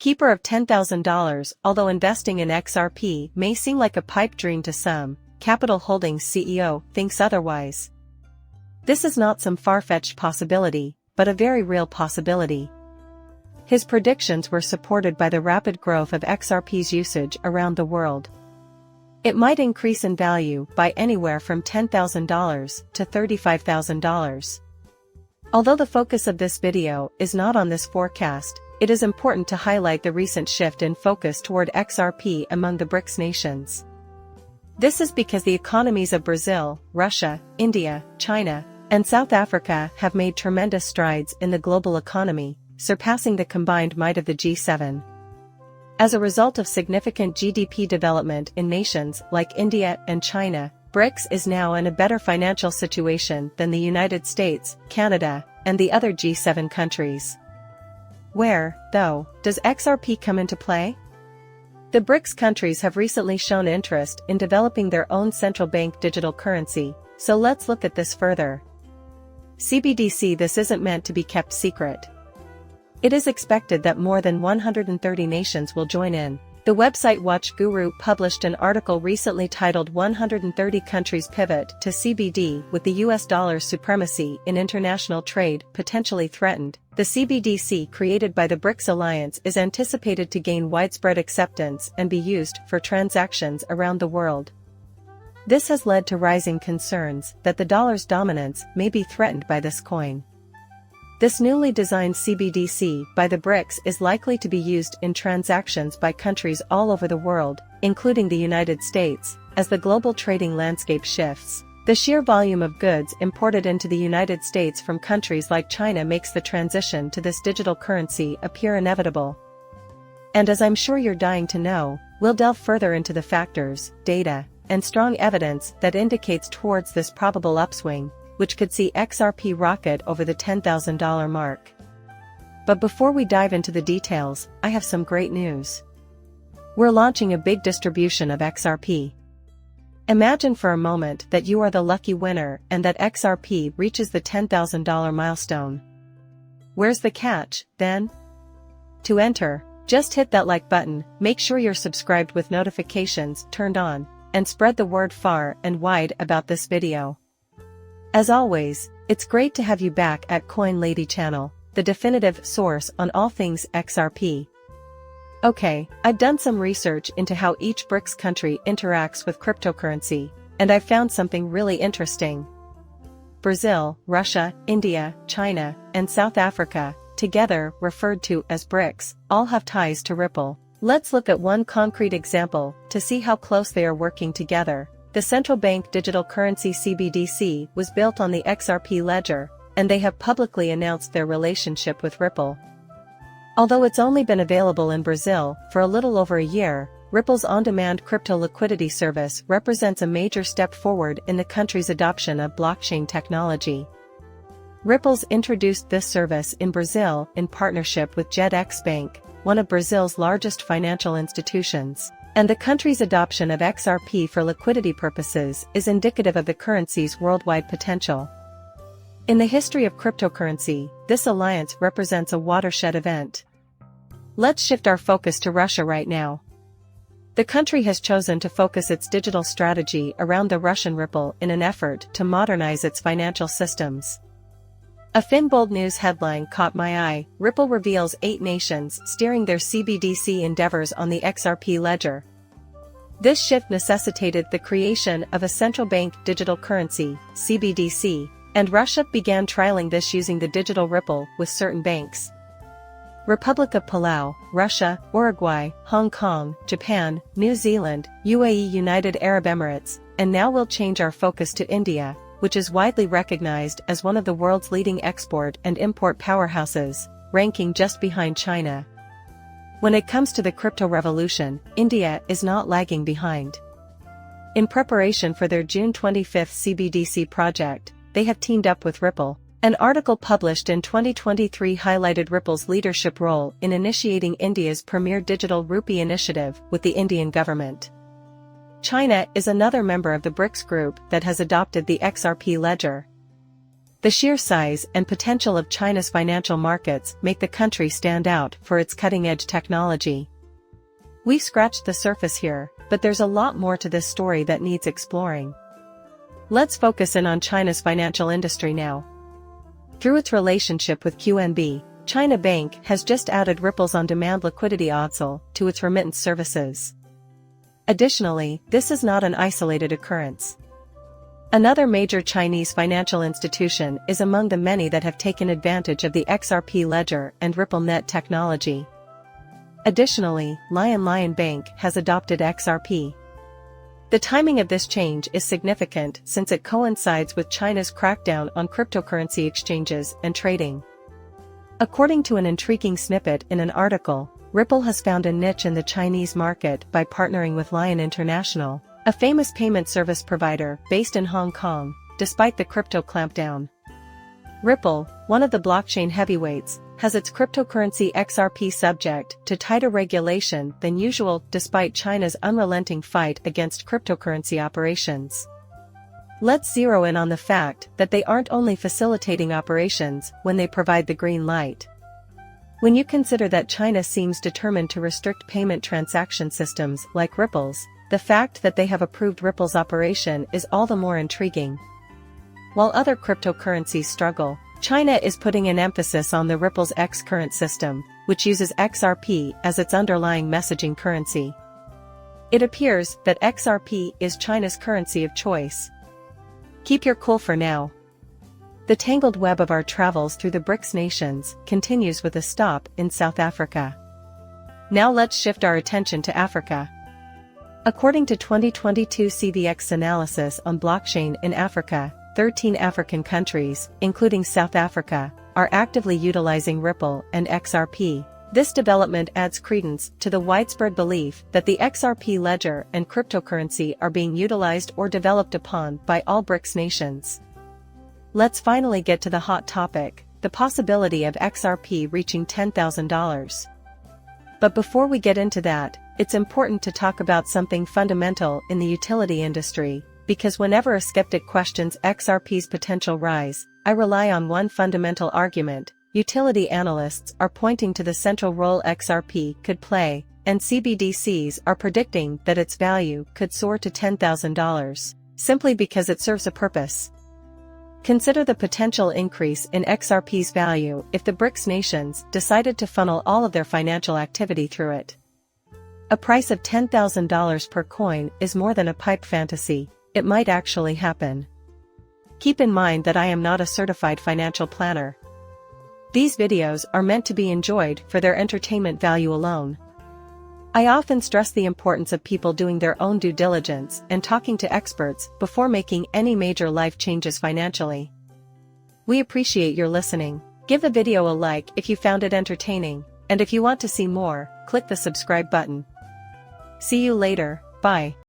keeper of $10,000. Although investing in XRP may seem like a pipe dream to some, Capital Holdings CEO thinks otherwise. This is not some far-fetched possibility, but a very real possibility. His predictions were supported by the rapid growth of XRP's usage around the world. It might increase in value by anywhere from $10,000 to $35,000. Although the focus of this video is not on this forecast, it is important to highlight the recent shift in focus toward XRP among the Brics nations. This is because the economies of Brazil, Russia, India, China, and South Africa have made tremendous strides in the global economy, surpassing the combined might of the G7. As a result of significant GDP development in nations like India and China, Brics is now in a better financial situation than the United States, Canada, and the other G7 countries. Where, though, does XRP come into play? The Brics countries have recently shown interest in developing their own central bank digital currency, so let's look at this further. CBDC. This isn't meant to be kept secret. It is expected that more than 130 nations will join in. The website Watch Guru published an article recently titled 130 Countries Pivot to CBD with the US dollar's supremacy in international trade potentially threatened. The CBDC created by the Brics Alliance is anticipated to gain widespread acceptance and be used for transactions around the world. This has led to rising concerns that the dollar's dominance may be threatened by this coin. This newly designed CBDC by the Brics is likely to be used in transactions by countries all over the world, including the United States, as the global trading landscape shifts. The sheer volume of goods imported into the United States from countries like China makes the transition to this digital currency appear inevitable. And as I'm sure you're dying to know, we'll delve further into the factors, data, and strong evidence that indicates towards this probable upswing, which could see XRP rocket over the $10,000 mark. But before we dive into the details, I have some great news. We're launching a big distribution of XRP. Imagine for a moment that you are the lucky winner and that XRP reaches the $10,000 milestone. Where's the catch, then? To enter, just hit that like button, make sure you're subscribed with notifications turned on, and spread the word far and wide about this video. As always, it's great to have you back at Coin Lady channel, the definitive source on all things XRP. Okay, I've done some research into how each Brics country interacts with cryptocurrency, and I've found something really interesting. Brazil, Russia, India, China, and South Africa, together referred to as Brics, all have ties to Ripple. Let's look at one concrete example to see how close they are working together. The central bank digital currency CBDC was built on the XRP ledger, and they have publicly announced their relationship with Ripple. Although it's only been available in Brazil for a little over a year, Ripple's on-demand crypto liquidity service represents a major step forward in the country's adoption of blockchain technology. Ripple's introduced this service in Brazil in partnership with JetX Bank, one of Brazil's largest financial institutions, and the country's adoption of XRP for liquidity purposes is indicative of the currency's worldwide potential. In the history of cryptocurrency, this alliance represents a watershed event. Let's shift our focus to Russia right now. The country has chosen to focus its digital strategy around the Russian Ripple in an effort to modernize its financial systems. A Finbold News headline caught my eye. Ripple reveals 8 nations steering their CBDC endeavors on the XRP ledger. This shift necessitated the creation of a central bank digital currency, CBDC, and Russia began trialing this using the digital Ripple with certain banks. Republic of Palau, Russia, Uruguay, Hong Kong, Japan, New Zealand, UAE, United Arab Emirates, and now we'll change our focus to India, which is widely recognized as one of the world's leading export and import powerhouses, ranking just behind China. When it comes to the crypto revolution, India is not lagging behind. In preparation for their June 25 CBDC project, they have teamed up with Ripple. An article published in 2023 highlighted Ripple's leadership role in initiating India's premier digital rupee initiative with the Indian government. China is another member of the Brics group that has adopted the XRP ledger. The sheer size and potential of China's financial markets make the country stand out for its cutting-edge technology. We've scratched the surface here, but there's a lot more to this story that needs exploring. Let's focus in on China's financial industry now. Through its relationship with QNB, China Bank has just added Ripple's on-demand liquidity Hodl to its remittance services. Additionally, this is not an isolated occurrence. Another major Chinese financial institution is among the many that have taken advantage of the XRP ledger and RippleNet technology. Additionally, Lion Bank has adopted XRP. The timing of this change is significant since it coincides with China's crackdown on cryptocurrency exchanges and trading. According to an intriguing snippet in an article, Ripple has found a niche in the Chinese market by partnering with Lion International, a famous payment service provider based in Hong Kong, despite the crypto clampdown. Ripple, one of the blockchain heavyweights, has its cryptocurrency XRP subject to tighter regulation than usual despite China's unrelenting fight against cryptocurrency operations. Let's zero in on the fact that they aren't only facilitating operations when they provide the green light. When you consider that China seems determined to restrict payment transaction systems like Ripple's, the fact that they have approved Ripple's operation is all the more intriguing. While other cryptocurrencies struggle, China is putting an emphasis on the Ripple's X current system, which uses XRP as its underlying messaging currency. It appears that XRP is China's currency of choice. Keep your cool for now. The tangled web of our travels through the Brics nations continues with a stop in South Africa. Now let's shift our attention to Africa. According to 2022 CVX analysis on blockchain in Africa, 13 African countries, including South Africa, are actively utilizing Ripple and XRP. This development adds credence to the widespread belief that the XRP ledger and cryptocurrency are being utilized or developed upon by all Brics nations. Let's finally get to the hot topic, the possibility of XRP reaching $10,000. But before we get into that, it's important to talk about something fundamental in the utility industry, because whenever a skeptic questions XRP's potential rise, I rely on one fundamental argument. Utility analysts are pointing to the central role XRP could play, and CBDCs are predicting that its value could soar to $10,000, simply because it serves a purpose. Consider the potential increase in XRP's value if the Brics nations decided to funnel all of their financial activity through it. A price of $10,000 per coin is more than a pipe fantasy, it might actually happen. Keep in mind that I am not a certified financial planner. These videos are meant to be enjoyed for their entertainment value alone. I often stress the importance of people doing their own due diligence and talking to experts before making any major life changes financially. We appreciate your listening. Give the video a like if you found it entertaining, and if you want to see more, click the subscribe button. See you later, bye.